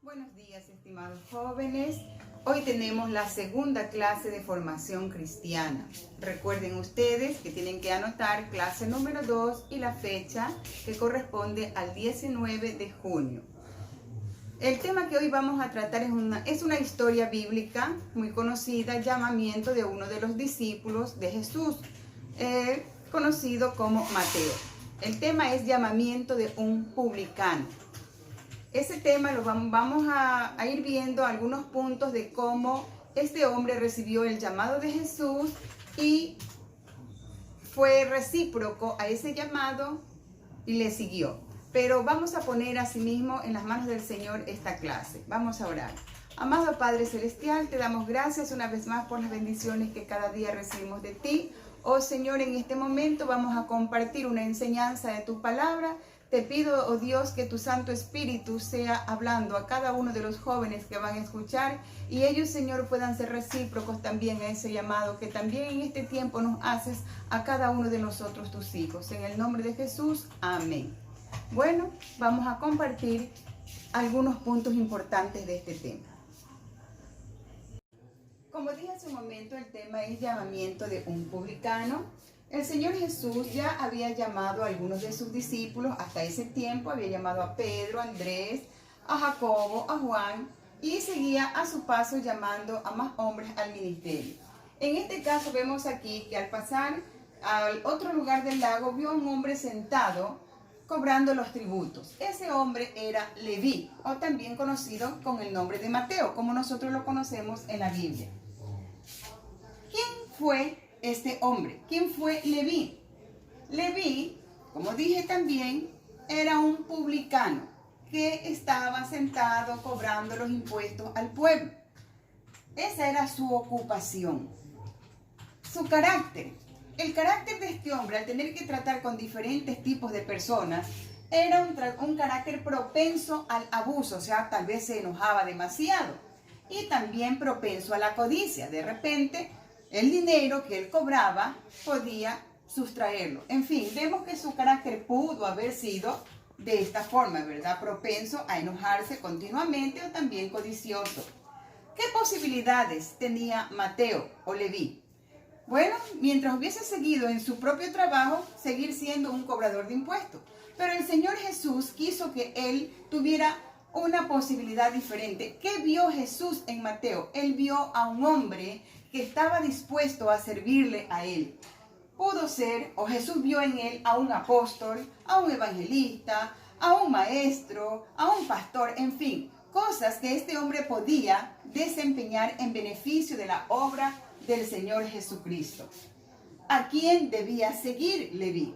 Buenos días, estimados jóvenes. Hoy tenemos la segunda clase de formación cristiana. Recuerden ustedes que tienen que anotar clase número 2 y la fecha que corresponde al 19 de junio. El tema que hoy vamos a tratar es una historia bíblica muy conocida, llamamiento de uno de los discípulos de Jesús, conocido como Mateo. El tema es llamamiento de un publicano. Ese tema lo vamos a ir viendo algunos puntos de cómo este hombre recibió el llamado de Jesús y fue recíproco a ese llamado y le siguió. Pero vamos a poner asimismo en las manos del Señor esta clase. Vamos a orar. Amado Padre Celestial, te damos gracias una vez más por las bendiciones que cada día recibimos de ti. Oh Señor, en este momento vamos a compartir una enseñanza de tu palabra. Te pido, oh Dios, que tu Santo Espíritu sea hablando a cada uno de los jóvenes que van a escuchar y ellos, Señor, puedan ser recíprocos también a ese llamado que también en este tiempo nos haces a cada uno de nosotros, tus hijos. En el nombre de Jesús, amén. Bueno, vamos a compartir algunos puntos importantes de este tema. Como dije hace un momento, el tema es llamamiento de un publicano. El Señor Jesús ya había llamado a algunos de sus discípulos, hasta ese tiempo había llamado a Pedro, a Andrés, a Jacobo, a Juan, y seguía a su paso llamando a más hombres al ministerio. En este caso vemos aquí que al pasar al otro lugar del lago vio a un hombre sentado cobrando los tributos. Ese hombre era Leví, o también conocido con el nombre de Mateo, como nosotros lo conocemos en la Biblia. ¿Quién fue este hombre? ¿Quién fue Leví? Leví, como dije también, era un publicano que estaba sentado cobrando los impuestos al pueblo. Esa era su ocupación. Su carácter. El carácter de este hombre, al tener que tratar con diferentes tipos de personas, era un carácter propenso al abuso, o sea, tal vez se enojaba demasiado. Y también propenso a la codicia. De repente, el dinero que él cobraba podía sustraerlo. En fin, vemos que su carácter pudo haber sido de esta forma, ¿verdad? Propenso a enojarse continuamente o también codicioso. ¿Qué posibilidades tenía Mateo o Leví? Bueno, mientras hubiese seguido en su propio trabajo, seguir siendo un cobrador de impuestos. Pero el Señor Jesús quiso que él tuviera una posibilidad diferente. ¿Qué vio Jesús en Mateo? Él vio a un hombre que estaba dispuesto a servirle a él. Pudo ser, o Jesús vio en él a un apóstol, a un evangelista, a un maestro, a un pastor, en fin, cosas que este hombre podía desempeñar en beneficio de la obra del Señor Jesucristo. ¿A quién debía seguir Leví?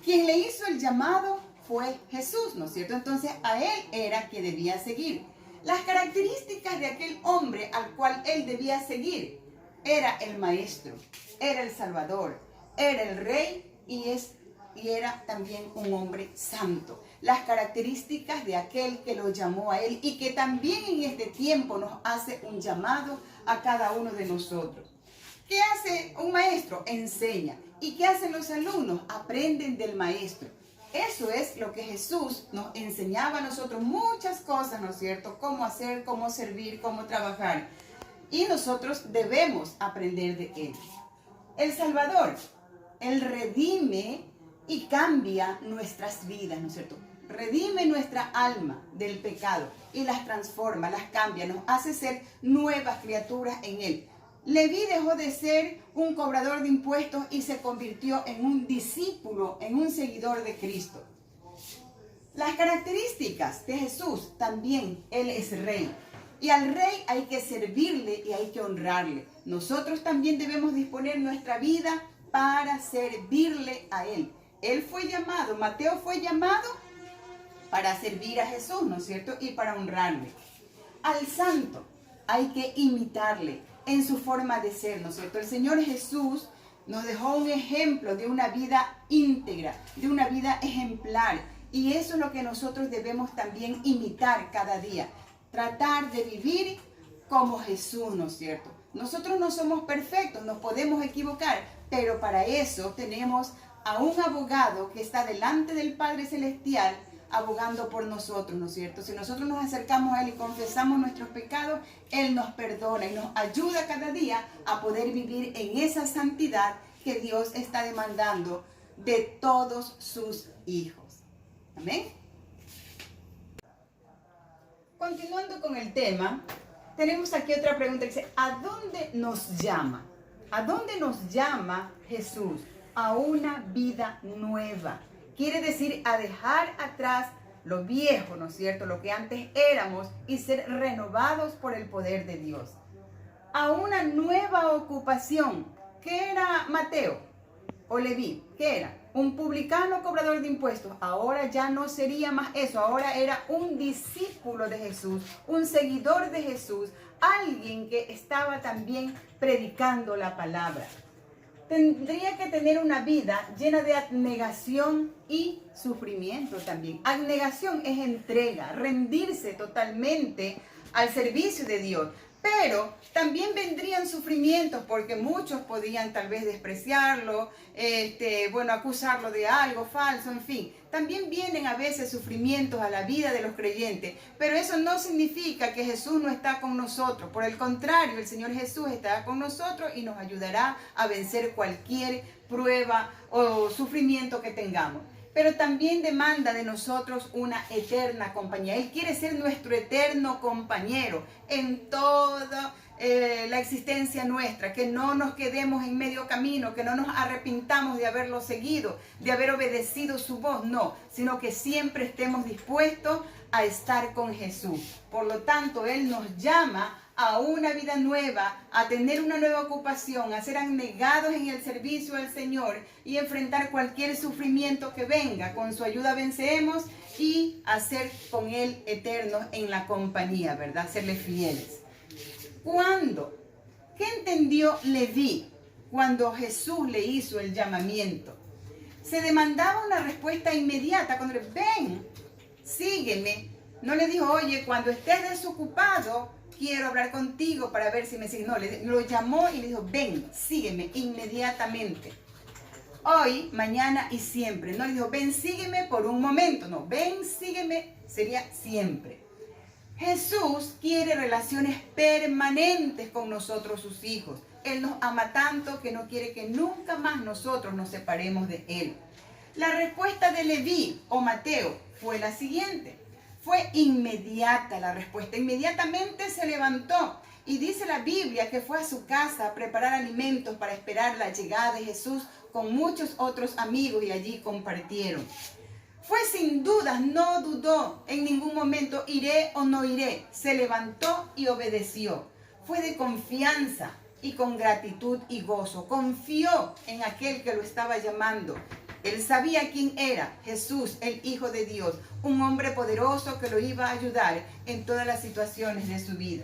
Quien le hizo el llamado fue Jesús, ¿no es cierto? Entonces a él era que debía seguir. Las características de aquel hombre al cual él debía seguir: era el maestro, era el salvador, era el rey y era también un hombre santo. Las características de aquel que lo llamó a él y que también en este tiempo nos hace un llamado a cada uno de nosotros. ¿Qué hace un maestro? Enseña. ¿Y qué hacen los alumnos? Aprenden del maestro. Eso es lo que Jesús nos enseñaba a nosotros, muchas cosas, ¿no es cierto? Cómo hacer, cómo servir, cómo trabajar. Y nosotros debemos aprender de él. El Salvador, él redime y cambia nuestras vidas, ¿no es cierto? Redime nuestra alma del pecado y las transforma, las cambia, nos hace ser nuevas criaturas en él. Leví dejó de ser un cobrador de impuestos y se convirtió en un discípulo, en un seguidor de Cristo. Las características de Jesús también: él es rey. Y al rey hay que servirle y hay que honrarle. Nosotros también debemos disponer nuestra vida para servirle a él. Él fue llamado, Mateo fue llamado para servir a Jesús, ¿no es cierto? Y para honrarle. Al santo hay que imitarle en su forma de ser, ¿no es cierto? El Señor Jesús nos dejó un ejemplo de una vida íntegra, de una vida ejemplar. Y eso es lo que nosotros debemos también imitar cada día. Tratar de vivir como Jesús, ¿no es cierto? Nosotros no somos perfectos, nos podemos equivocar, pero para eso tenemos a un abogado que está delante del Padre Celestial, abogando por nosotros, ¿no es cierto? Si nosotros nos acercamos a Él y confesamos nuestros pecados, Él nos perdona y nos ayuda cada día a poder vivir en esa santidad que Dios está demandando de todos sus hijos. Amén. Continuando con el tema, tenemos aquí otra pregunta que dice, ¿a dónde nos llama? ¿A dónde nos llama Jesús? A una vida nueva. Quiere decir a dejar atrás lo viejo, ¿no es cierto? Lo que antes éramos y ser renovados por el poder de Dios. A una nueva ocupación. ¿Qué era Mateo o Leví? ¿Qué era? Un publicano cobrador de impuestos. Ahora ya no sería más eso. Ahora era un discípulo de Jesús, un seguidor de Jesús, alguien que estaba también predicando la palabra. Tendría que tener una vida llena de abnegación y sufrimiento también. Abnegación es entrega, rendirse totalmente al servicio de Dios. Pero también vendrían sufrimientos porque muchos podían tal vez despreciarlo, acusarlo de algo falso, en fin. También vienen a veces sufrimientos a la vida de los creyentes, pero eso no significa que Jesús no está con nosotros. Por el contrario, el Señor Jesús está con nosotros y nos ayudará a vencer cualquier prueba o sufrimiento que tengamos. Pero también demanda de nosotros una eterna compañía. Él quiere ser nuestro eterno compañero en toda la existencia nuestra, que no nos quedemos en medio camino, que no nos arrepintamos de haberlo seguido, de haber obedecido su voz, no, sino que siempre estemos dispuestos a estar con Jesús. Por lo tanto, Él nos llama a una vida nueva, a tener una nueva ocupación, a ser abnegados en el servicio al Señor y enfrentar cualquier sufrimiento que venga. Con su ayuda venceremos y a ser con Él eternos en la compañía, ¿verdad? Serle fieles. ¿Cuándo? ¿Qué entendió Leví cuando Jesús le hizo el llamamiento? Se demandaba una respuesta inmediata cuando le ven, sígueme. No le dijo, oye, cuando estés desocupado, quiero hablar contigo para ver si me sigues. No, lo llamó y le dijo, ven, sígueme inmediatamente. Hoy, mañana y siempre. No le dijo, ven, sígueme por un momento. No, ven, sígueme, sería siempre. Jesús quiere relaciones permanentes con nosotros, sus hijos. Él nos ama tanto que no quiere que nunca más nosotros nos separemos de Él. La respuesta de Leví o Mateo fue la siguiente. Fue inmediata la respuesta. Inmediatamente se levantó y dice la Biblia que fue a su casa a preparar alimentos para esperar la llegada de Jesús con muchos otros amigos y allí compartieron. Fue sin dudas, no dudó en ningún momento, iré o no iré. Se levantó y obedeció. Fue de confianza y con gratitud y gozo. Confió en aquel que lo estaba llamando. Él sabía quién era, Jesús, el Hijo de Dios, un hombre poderoso que lo iba a ayudar en todas las situaciones de su vida.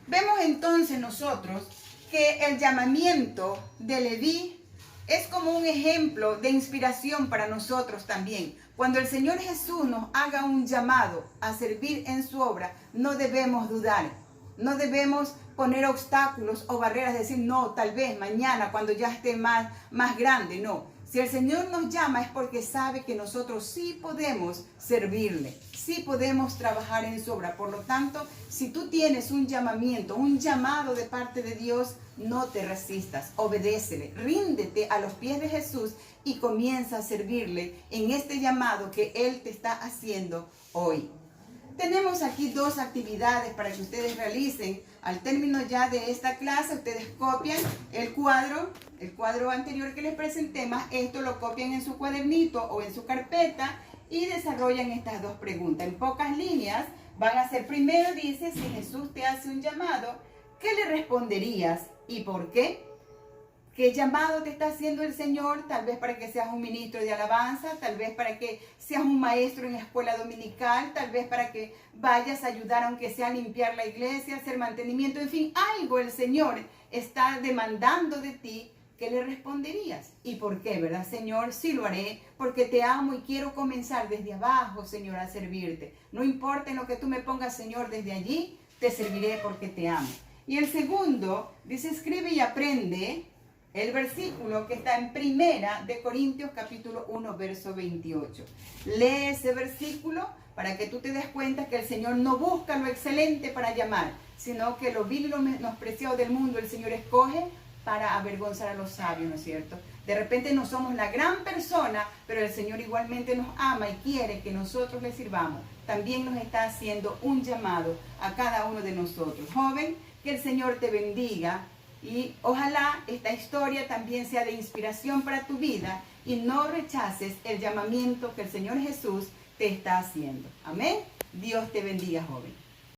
Vemos entonces nosotros que el llamamiento de Leví es como un ejemplo de inspiración para nosotros también. Cuando el Señor Jesús nos haga un llamado a servir en su obra, no debemos dudar, no debemos poner obstáculos o barreras, decir, no, tal vez mañana cuando ya esté más grande, no. Si el Señor nos llama es porque sabe que nosotros sí podemos servirle, sí podemos trabajar en su obra. Por lo tanto, si tú tienes un llamamiento, un llamado de parte de Dios, no te resistas, obedécele, ríndete a los pies de Jesús y comienza a servirle en este llamado que Él te está haciendo hoy. Tenemos aquí dos actividades para que ustedes realicen. Al término ya de esta clase, ustedes copian el cuadro anterior que les presenté, más esto lo copian en su cuadernito o en su carpeta y desarrollan estas dos preguntas. En pocas líneas van a ser, primero dice, si Jesús te hace un llamado, ¿qué le responderías y por qué? ¿Qué llamado te está haciendo el Señor? Tal vez para que seas un ministro de alabanza, tal vez para que seas un maestro en la escuela dominical, tal vez para que vayas a ayudar aunque sea a limpiar la iglesia, hacer mantenimiento, en fin, algo el Señor está demandando de ti. ¿Qué le responderías? ¿Y por qué, verdad, Señor? Sí lo haré, porque te amo y quiero comenzar desde abajo, Señor, a servirte. No importa en lo que tú me pongas, Señor, desde allí te serviré porque te amo. Y el segundo dice, escribe y aprende el versículo que está en Primera de Corintios capítulo 1, verso 28. Lee ese versículo para que tú te des cuenta que el Señor no busca lo excelente para llamar, sino que lo vil y lo menospreciado del mundo el Señor escoge para avergonzar a los sabios, ¿no es cierto? De repente no somos la gran persona, pero el Señor igualmente nos ama y quiere que nosotros le sirvamos. También nos está haciendo un llamado a cada uno de nosotros. Joven, que el Señor te bendiga. Y ojalá esta historia también sea de inspiración para tu vida y no rechaces el llamamiento que el Señor Jesús te está haciendo. Amén. Dios te bendiga, joven.